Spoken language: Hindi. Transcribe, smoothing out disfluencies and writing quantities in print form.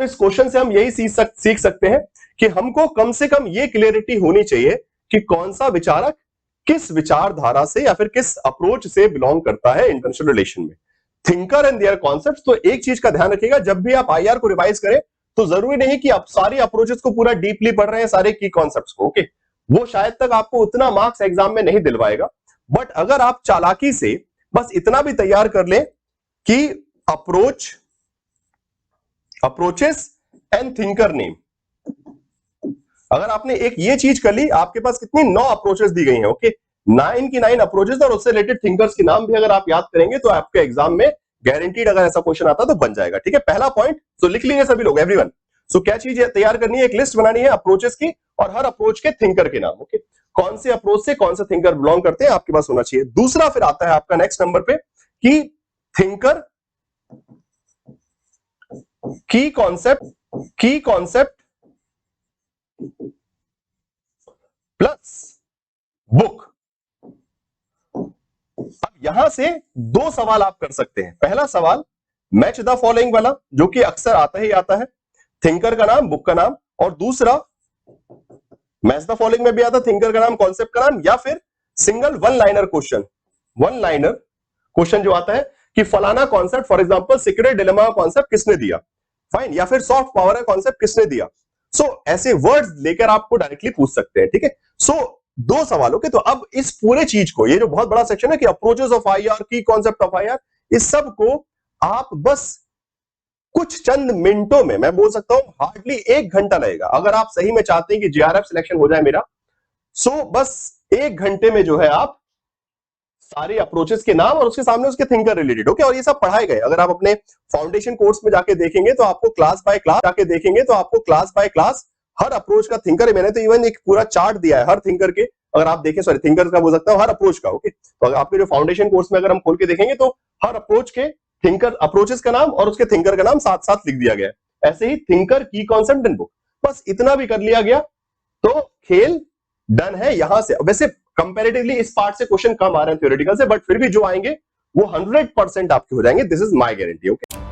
तो इस क्वेश्चन से हम यही सीख सकते हैं कि हमको कम से कम ये क्लियरिटी होनी चाहिए कि कौन सा विचारक किस विचारधारा से या फिर किस अप्रोच से बिलोंग करता है इंटरनेशनल रिलेशन में। Thinker and their concepts. तो एक चीज का ध्यान रखिएगा, जब भी आप आईआर को रिवाइज करें तो जरूरी नहीं कि आप सारी अप्रोचेस को पूरा डीपली पढ़ रहे हैं, सारे की कॉन्सेप्ट्स को। ओके, वो शायद तक आपको उतना मार्क्स एग्जाम में नहीं दिलवाएगा, बट अगर आप चालाकी से बस इतना भी तैयार कर लें कि अप्रोचेस एंड थिंकर नेम, अगर आपने एक ये चीज कर ली, आपके पास कितनी 9 अप्रोचेस दी गई हैं। ओके, 9 की 9 अप्रोचेस और उससे रिलेटेड थिंकर्स के नाम भी अगर आप याद करेंगे तो आपके एग्जाम में गारंटीड अगर ऐसा क्वेश्चन आता तो बन जाएगा। ठीक है, पहला पॉइंट तो लिख लीजिए सभी लोग, एवरीवन। सो क्या चीज तैयार करनी है, एक लिस्ट बनानी है अप्रोचेस की और हर अप्रोच के थिंकर के नाम। ओके, कौन से अप्रोच से कौन से थिंकर बिलोंग करते हैं आपके पास होना चाहिए। दूसरा फिर आता है आपका नेक्स्ट नंबर पे कि थिंकर की कॉन्सेप्ट प्लस बुक। अब यहां से 2 सवाल आप कर सकते हैं। पहला सवाल मैच द फॉलोइंग वाला, जो कि अक्सर आता ही आता है, थिंकर का नाम, बुक का नाम, और दूसरा मैच द फॉलोइंग में भी आता थिंकर का नाम, कॉन्सेप्ट का नाम, या फिर सिंगल वन लाइनर क्वेश्चन जो आता है कि फलाना concept, for example secret dilemma का कॉन्सेप्ट किसने दिया, फाइन, या फिर सॉफ्ट पावर का कॉन्सेप्ट किसने दिया। सो ऐसे वर्ड्स लेकर आपको डायरेक्टली पूछ सकते हैं। ठीक है, सो 2 सवालों के। तो अब इस पूरे चीज को, ये जो बहुत बड़ा सेक्शन है कि अप्रोचेस ऑफ आईआर, की कॉन्सेप्ट ऑफ आईआर, इस सब को आप बस कुछ चंद मिनटों में, मैं बोल सकता हूं हार्डली 1 घंटा लगेगा, अगर आप सही में चाहते हैं कि जेआरएफ सिलेक्शन हो जाए मेरा, सो बस 1 घंटे में जो है आप सारे अप्रोचेस के नाम और उसके सामने उसके थिंकर रिलेटेड। ओके, और ये सब पढ़ाए गए। अगर आप अपने फाउंडेशन कोर्स में जाके देखेंगे तो आपको क्लास बाय क्लास हर अप्रोच का थिंकर, मैंने तो इवन एक पूरा चार्ट दिया है हर थिंकर के, अगर आप देखें, सॉरी थिंकर का बोल सकता हूं, हर अप्रोच का। ओके, तो आपके जो फाउंडेशन कोर्स में अगर हम खोल के देखेंगे तो हर अप्रोच के थिंकर, अप्रोचेस का नाम और उसके थिंकर का नाम साथ साथ लिख दिया गया है। ऐसे ही थिंकर, की कॉन्सेप्ट एंड बुक, बस इतना भी कर लिया गया तो खेल डन है। यहां से वैसे कंपैरेटिवली इस पार्ट से क्वेश्चन कम आ रहे हैं थ्योरेटिकल से, बट फिर भी जो आएंगे वो 100% आपके हो जाएंगे, this is my guarantee. Okay.